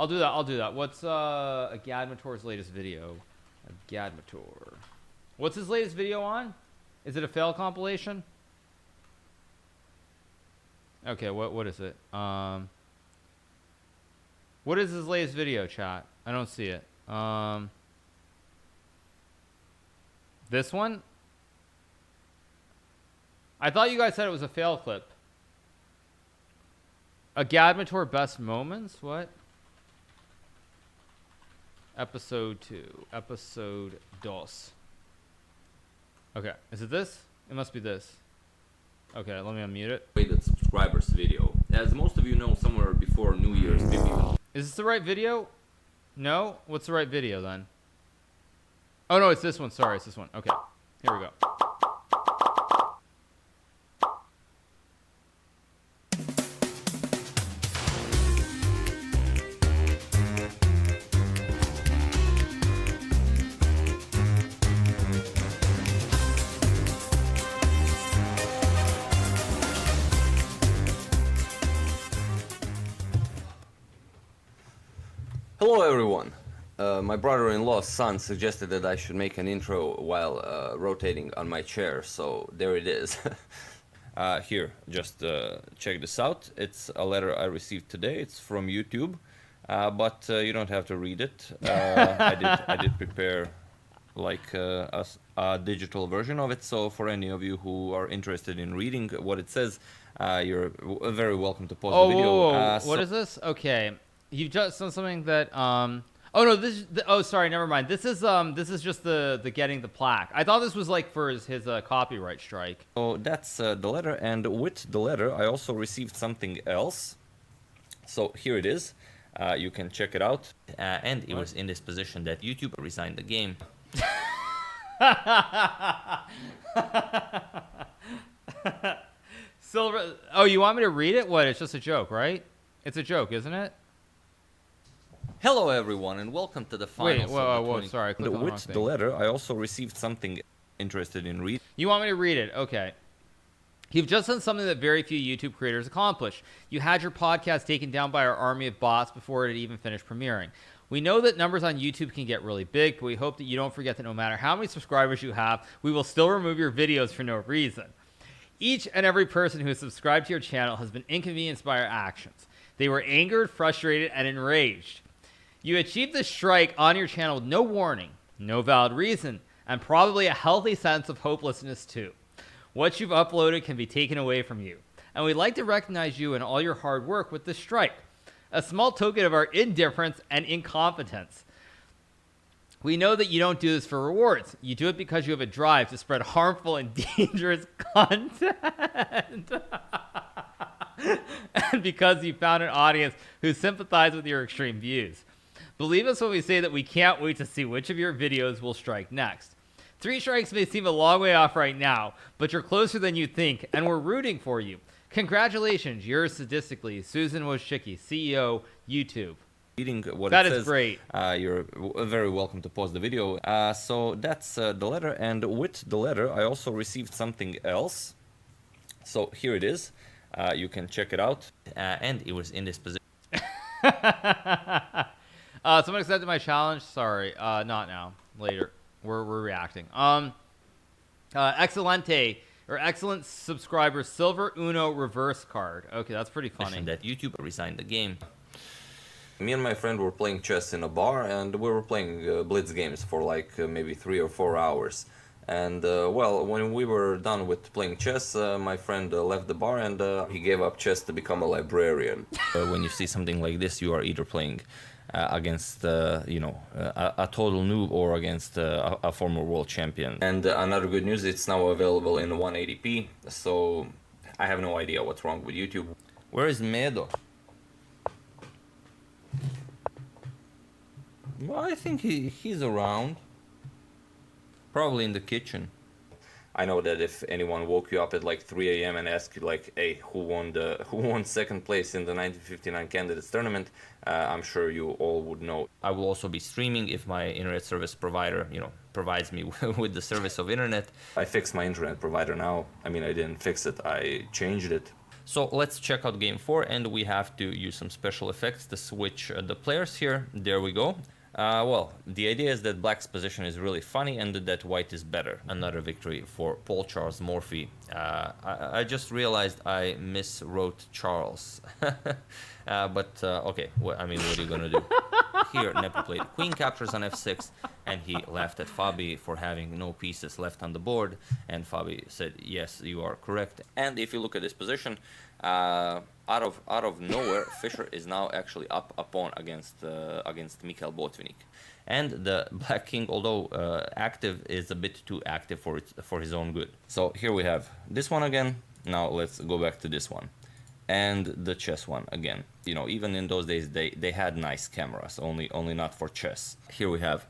I'll do that. I'll do that. What's Agadmator's latest video? Agadmator. What's his latest video on? Is it a fail compilation? Okay, what is it? What is his latest video, chat? I don't see it. This one? I thought you guys said it was a fail clip. Agadmator best moments? What? Episode 2. Episode dos. Okay, is it this? It must be this. Okay, let me unmute it. Rated subscribers video. As most of you know, somewhere before New Year's, maybe. Is this the right video? No? What's the right video then? Oh no, it's this one. Sorry, it's this one. Okay, here we go. Hello everyone. My brother-in-law's son suggested that I should make an intro while rotating on my chair, so there it is. Here, just check this out. It's a letter I received today. It's from YouTube, but you don't have to read it. I did prepare like a digital version of it, so for any of you who are interested in reading what it says, you're very welcome to pause the video. What is this? Okay. You've just done something that oh no, oh sorry, never mind. This is just the getting the plaque. I thought this was like for his copyright strike. So that's the letter, and with the letter I also received something else. So here it is. You can check it out. And it was in this position that YouTube resigned the game. Silver. Oh, you want me to read it? What? It's just a joke, right? It's a joke, isn't it? Hello everyone, and welcome to the finals. Wait, whoa, sorry. I clicked on the wrong with thing. the letter, I also received something interested in reading. You want me to read it? Okay. You've just done something that very few YouTube creators accomplish. You had your podcast taken down by our army of bots before it had even finished premiering. We know that numbers on YouTube can get really big, but we hope that you don't forget that no matter how many subscribers you have, we will still remove your videos for no reason. Each and every person who has subscribed to your channel has been inconvenienced by our actions. They were angered, frustrated, and enraged. You achieved this strike on your channel with no warning, no valid reason, and probably a healthy sense of hopelessness too. What you've uploaded can be taken away from you, and we'd like to recognize you and all your hard work with this strike, a small token of our indifference and incompetence. We know that you don't do this for rewards. You do it because you have a drive to spread harmful and dangerous content. And because you found an audience who sympathize with your extreme views. Believe us when we say that we can't wait to see which of your videos will strike next. 3 strikes may seem a long way off right now, but you're closer than you think, and we're rooting for you. Congratulations, yours sadistically, Susan Wojcicki, CEO, YouTube. Reading what that it says, is great. You're very welcome to pause the video. So that's the letter, and with the letter I also received something else. So here it is. You can check it out. And it was in this position. Someone accepted my challenge. Sorry, not now. Later. We're reacting. Excelente or excellent subscriber Silver Uno reverse card. Okay, that's pretty funny. That YouTube resigned the game. Me and my friend were playing chess in a bar, and we were playing blitz games for like maybe 3 or 4 hours. And well, when we were done with playing chess, my friend left the bar, and he gave up chess to become a librarian. When you see something like this, you are either playing against a total noob or against a former world champion. And another good news, it's now available in 180p, so I have no idea what's wrong with YouTube. Where is Medo? Well, I think he's around. Probably in the kitchen. I know that if anyone woke you up at like 3 a.m. and asked you like, hey, who won second place in the 1959 candidates tournament, I'm sure you all would know. I will also be streaming if my internet service provider, provides me with the service of internet. I fixed my internet provider now. I mean, I didn't fix it, I changed it. So let's check out game 4, and we have to use some special effects to switch the players here. There we go. Well, the idea is that black's position is really funny and that white is better. Another victory for Paul Charles Morphy. I just realized I miswrote Charles. Okay, what are you gonna do? Here, Nepo played queen captures on f6, and he laughed at Fabi for having no pieces left on the board, and Fabi said, yes, you are correct. And if you look at this position, out of nowhere, Fischer is now actually up a pawn against Mikhail Botvinnik. And the black king, although active, is a bit too active for his own good. So here we have this one again. Now let's go back to this one. And the chess one again. You know, even in those days they had nice cameras, only not for chess. Here we have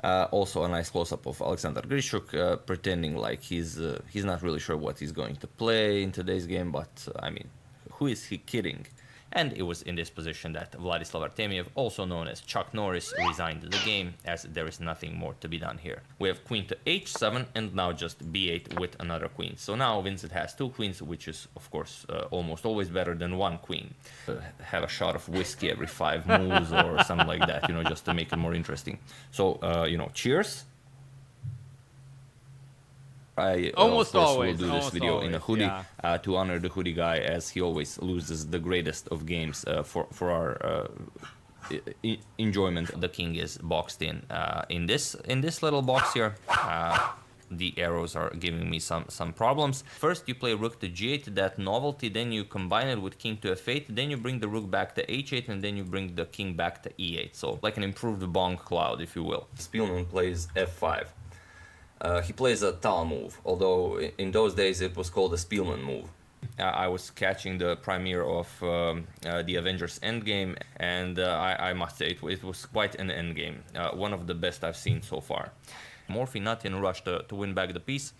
also a nice close-up of Alexander Grishuk pretending like he's not really sure what he's going to play in today's game, but I mean, who is he kidding? And it was in this position that Vladislav Artemiev, also known as Chuck Norris, resigned the game, as there is nothing more to be done here. We have queen to h7 and now just b8 with another queen. So now Vincent has 2 queens, which is, of course, almost always better than 1 queen. Have a shot of whiskey every 5 moves or something like that, you know, just to make it more interesting. So, you know, cheers. I almost always will do this video in a hoodie yeah. To honor the hoodie guy, as he always loses the greatest of games for our enjoyment. The king is boxed in this little box here. The arrows are giving me some problems. First you play rook to g8, that novelty, then you combine it with king to f8, then you bring the rook back to h8, and then you bring the king back to e8. So like an improved Bonk cloud, if you will. Spielman plays f5. He plays a Tal move, although in those days it was called a Spielman move. I was catching the premiere of the Avengers Endgame, and I must say it was quite an endgame. One of the best I've seen so far. Morphy not in a rush to win back the piece,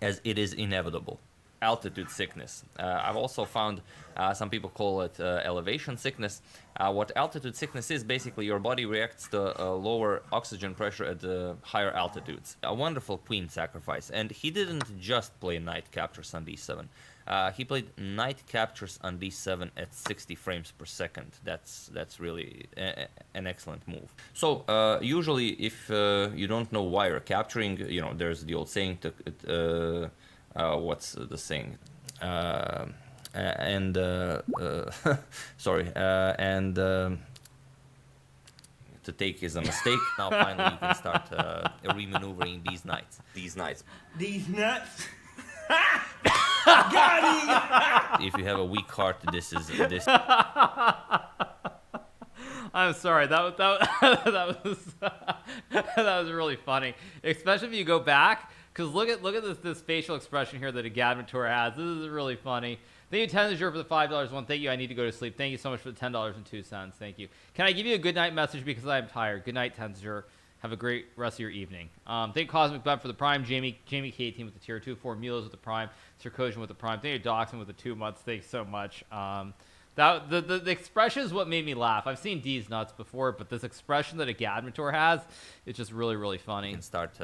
as it is inevitable. Altitude sickness. I've also found some people call it elevation sickness. What altitude sickness is, basically your body reacts to lower oxygen pressure at higher altitudes. A wonderful queen sacrifice. And he didn't just play knight captures on d7. He played knight captures on d7 at 60 frames per second. That's really an excellent move. So usually if you don't know why you're capturing, you know, there's the old saying to... what's the saying? To take is a mistake. Now finally you can start remaneuvering these knights. These knights. These nuts. Got him! If you have a weak heart, this. I'm sorry. That was that was really funny, especially if you go back. Because look at this facial expression here that Agadmator has. This is really funny. Thank you, Tenziger, for the $5 one. Thank you. I need to go to sleep. Thank you so much for the $10.02. Thank you. Can I give you a good night message because I'm tired? Good night, Tenziger. Have a great rest of your evening. Thank you, Cosmic Bud, for the Prime. Jamie K18 with the tier 2. 4 Milos with the Prime. Sirkosian with the Prime. Thank you, Doxman with the 2 months. Thanks so much. The expression is what made me laugh. I've seen D's nuts before, but this expression that Agadmator has, it's just really, really funny. You can start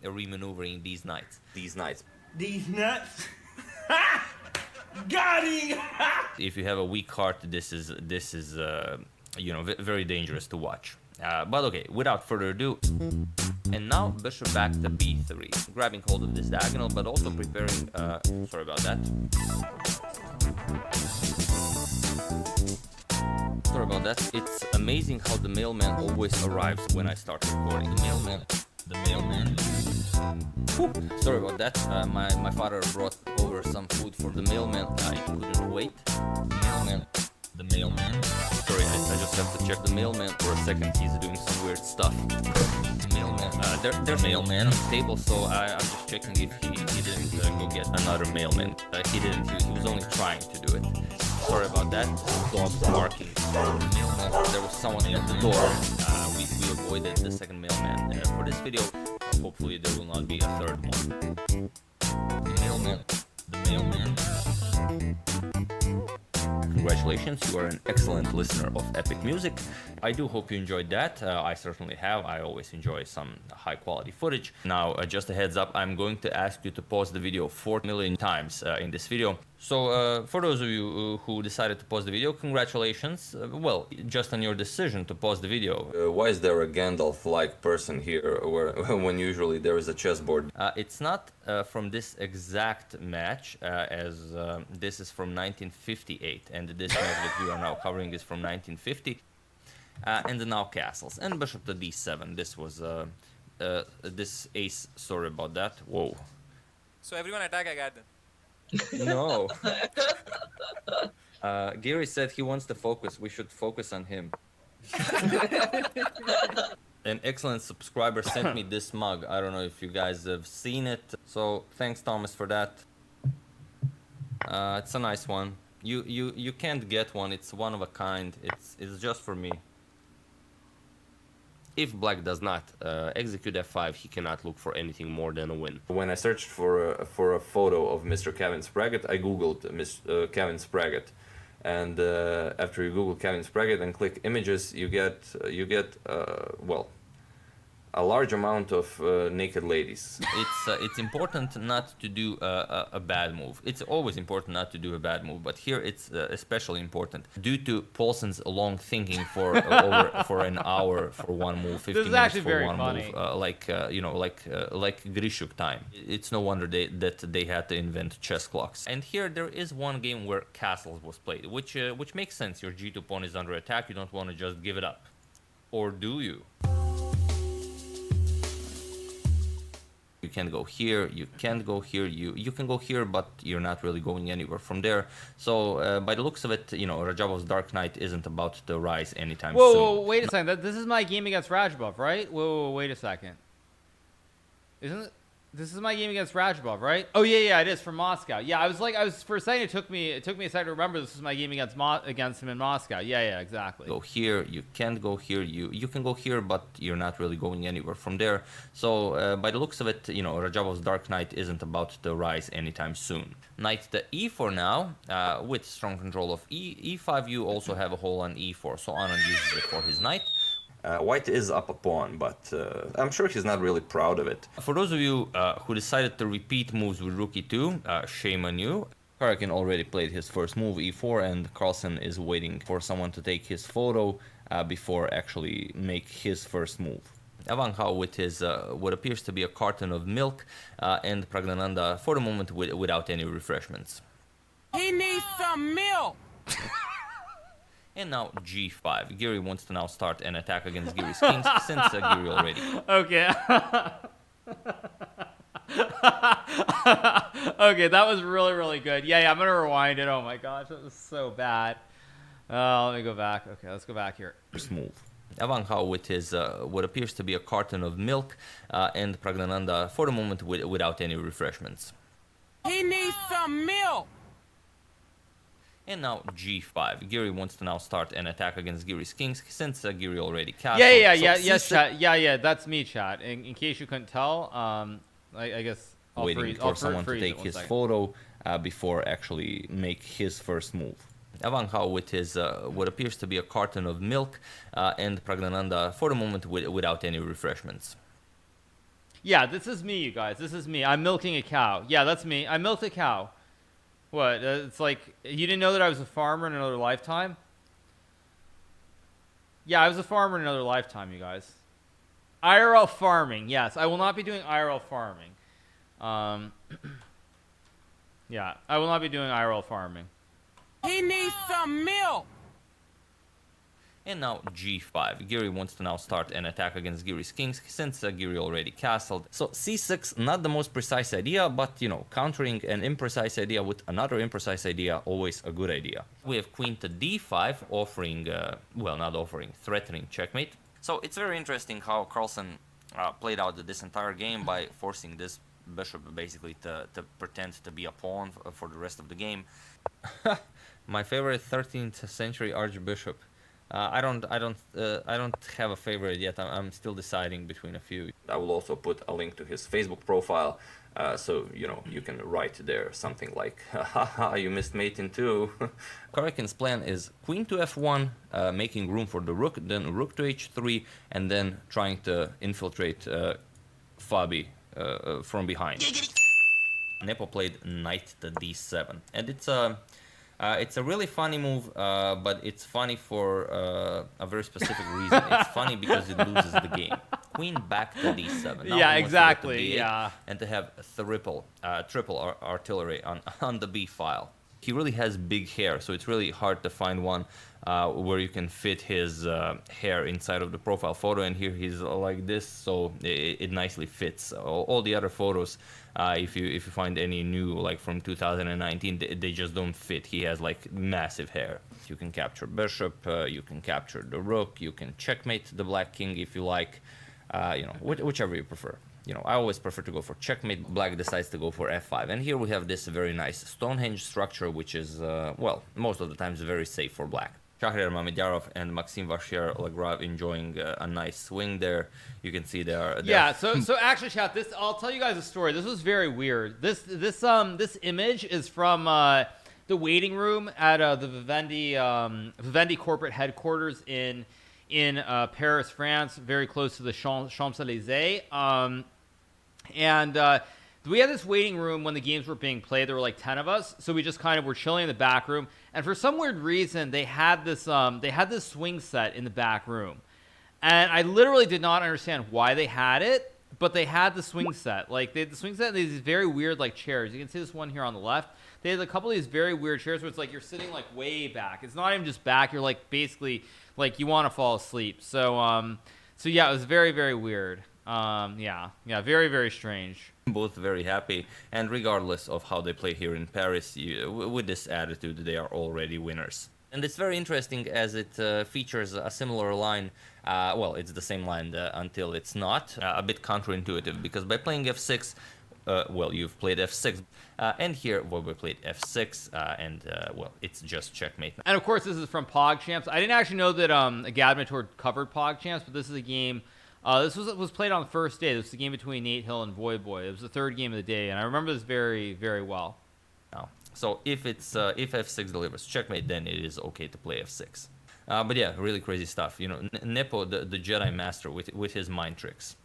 remaneuvering these knights. These knights. These nuts. Got him! If you have a weak heart, this is you know, very dangerous to watch. But okay, without further ado. And now bishop back to b3, grabbing hold of this diagonal, but also preparing. Sorry about that. Sorry about that. It's amazing how the mailman always arrives when I start recording. The mailman. Whew. Sorry about that. My father brought over some food for the mailman. I couldn't wait. The mailman. Sorry, I just have to check the mailman for a second. He's doing some weird stuff. The mailman. There's mailman on the table, so I'm just checking if he didn't go get another mailman. He didn't. He was only trying to do it. Sorry about that. Dogs barking. There was someone at the door. We avoided the second mailman. For this video, hopefully there will not be a third one. The mailman. congratulations, you are an excellent listener of epic music. I do hope you enjoyed that. I certainly have. I always enjoy some high quality footage. Now, just a heads up, I'm going to ask you to pause the video 4 million times in this video. So for those of you who decided to pause the video, congratulations. Well, just on your decision to pause the video. Why is there a Gandalf-like person here when usually there is a chessboard? It's not from this exact match, as this is from 1958, and this match that we are now covering is from 1950. And now castles and bishop to d7. This was this ace. Sorry about that. Whoa. So everyone attack Agadmator. No. Gary said he wants to focus. We should focus on him. An excellent subscriber sent me this mug. I don't know if you guys have seen it. So thanks, Thomas, for that. It's a nice one. You can't get one. It's one of a kind. It's just for me. If black does not execute f5, he cannot look for anything more than a win. When I searched for a photo of Mr. Kevin Spraggett, I googled Kevin Spraggett, and after you Google Kevin Spraggett and click images, you get well, a large amount of naked ladies. It's important not to do a bad move. It's always important not to do a bad move, but here it's especially important due to Paulson's long thinking for for an hour for one move, 15 This is minutes actually for very one funny. move, like Grishuk time. It's no wonder that they had to invent chess clocks. And here there is one game where castles was played, which makes sense. Your g2 pawn is under attack. You don't want to just give it up, or do you? You can't go here, you can't go here, you can go here, but you're not really going anywhere from there. So by the looks of it, Rajabov's Dark Knight isn't about to rise anytime soon. Whoa, wait a second. This is my game against Rajabov, right? Whoa, wait a second. Isn't it? This is my game against Rajabov, right? Oh yeah, it is from Moscow. Yeah, I was for a second. It took me a second to remember this was my game against him in Moscow. Yeah, exactly. Go here, you can't go here, you can go here, but you're not really going anywhere from there. So by the looks of it, Rajabov's Dark Knight isn't about to rise anytime soon. Knight to e4 now, with strong control of e5. You also have a hole on e4, so Anand uses it for his knight. White is up a pawn, but I'm sure he's not really proud of it. For those of you who decided to repeat moves with Rook e2, shame on you. Karakin already played his first move, e4, and Carlsen is waiting for someone to take his photo before actually make his first move. Evan Hao with his what appears to be a carton of milk, and Pragnananda for the moment without any refreshments. He needs some milk. And now g5. Giri wants to now start an attack against Giri's kings since Giri already. Okay. Okay, that was really good. Yeah, I'm gonna rewind it. Oh my gosh, that was so bad. Let me go back. Okay, let's go back here. First move. Evan Hao with his what appears to be a carton of milk, and Pragnananda for the moment without any refreshments. He needs some milk. And now g5. Giri wants to now start an attack against Giri's kings since Giri already castled. Yes, chat. Yeah, that's me, chat. In case you couldn't tell, I guess I'll waiting for someone to take his photo before actually make his first move. Evan Hao with his what appears to be a carton of milk, and Pragnananda for the moment without any refreshments. Yeah, this is me, you guys. This is me. I'm milking a cow. Yeah, that's me. I milked a cow. What? It's like, you didn't know that I was a farmer in another lifetime? Yeah, I was a farmer in another lifetime, you guys. IRL farming. Yes, I will not be doing IRL farming. Yeah, I will not be doing IRL farming. He needs some milk. And now g5. Giri wants to now start an attack against Giri's kings since Giri already castled. So c6, not the most precise idea, but countering an imprecise idea with another imprecise idea, always a good idea. We have queen to d5, offering, threatening checkmate. So it's very interesting how Carlsen played out this entire game by forcing this bishop basically to pretend to be a pawn for the rest of the game. My favorite 13th century archbishop. I don't have a favorite yet. I'm still deciding between a few. I will also put a link to his Facebook profile, so you know you can write there something like, "Haha, you missed mating too." Karakin's plan is queen to f1, making room for the rook, then rook to h3, and then trying to infiltrate Fabi from behind. Nepo played knight to d7, and it's a really funny move, but it's funny for a very specific reason. It's funny because it loses the game. Queen back to d7. Now Yeah, he wants to get to exactly. b8, Yeah. and to have triple artillery on the b file. He really has big hair, so it's really hard to find one where you can fit his hair inside of the profile photo. And here he's like this, so it nicely fits. All the other photos, if you find any new, like from 2019, they just don't fit. He has like massive hair. You can capture bishop, you can capture the rook, you can checkmate the black king if you like, you know, whichever you prefer. You know, I always prefer to go for checkmate. Black decides to go for f5. And here we have this very nice Stonehenge structure, which is, well, most of the times very safe for black. Shahriar Mamedyarov and Maxim Vachier-Lagrave enjoying a nice swing there. You can see they're Yeah, so actually, chat. I'll tell you guys a story. This was very weird. This image is from the waiting room at the Vivendi corporate headquarters in Paris, France, very close to the Champs-Élysées. And we had this waiting room when the games were being played. There were like 10 of us, so we just kind of were chilling in the back room. And for some weird reason, they had this swing set in the back room, and I literally did not understand why they had it, but they had the swing set. Like they had the swing set, and these very weird like chairs. You can see this one here on the left. They had a couple of these very weird chairs where it's like you're sitting like way back. It's not even just back. You're like basically like you want to fall asleep. So yeah, it was very, very weird. Yeah, very, very strange. both very happy, and regardless of how they play here in Paris, with this attitude, they are already winners. And it's very interesting as it features a similar line. Well, it's the same line until it's not. A bit counterintuitive, because by playing f6, well, you've played f6, and here, well, we played f6, and, well, it's just checkmate. And of course, this is from PogChamps. I didn't actually know that Agadmator covered PogChamps, but this is a game. This was played on the first day. This was a game between Nate Hill and Void Boy. It was the third game of the day, and I remember this very, very well. Now, so if if f6 delivers checkmate, then it is okay to play f6. But yeah, really crazy stuff. You know, Nepo, the Jedi Master, with his mind tricks.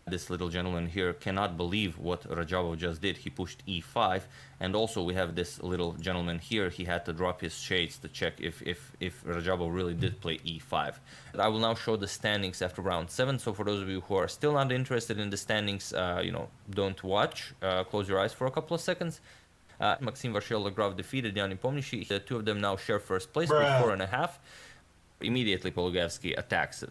This little gentleman here cannot believe what Rajabov just did. He pushed e5, and also we have this little gentleman here. He had to drop his shades to check if Rajabov really did play e5. I will now show the standings after round 7. So for those of you who are still not interested in the standings, you know, don't watch. Close your eyes for a couple of seconds. Maxim Vachier-Lagrave defeated Jan Nepomniachtchi. The two of them now share first place with 4.5. Immediately, Polugevsky attacks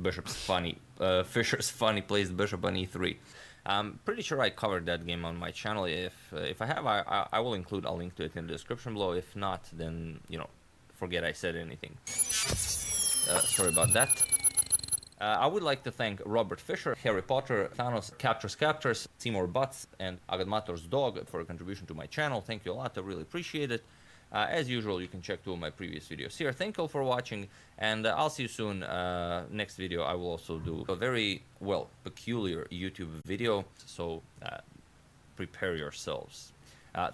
Fischer's funny placed bishop on e3. I'm pretty sure I covered that game on my channel. If I have, I will include a link to it in the description below. If not, then, you know, forget I said anything. Sorry about that. I would like to thank Robert Fischer, Harry Potter, Thanos Captures, Seymour Butts, and Agadmator's dog for a contribution to my channel. Thank you a lot. I really appreciate it. As usual, you can check 2 of my previous videos here. Thank you all for watching, and I'll see you soon. Next video, I will also do a very, well, peculiar YouTube video, so prepare yourselves.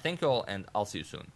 Thank you all, and I'll see you soon.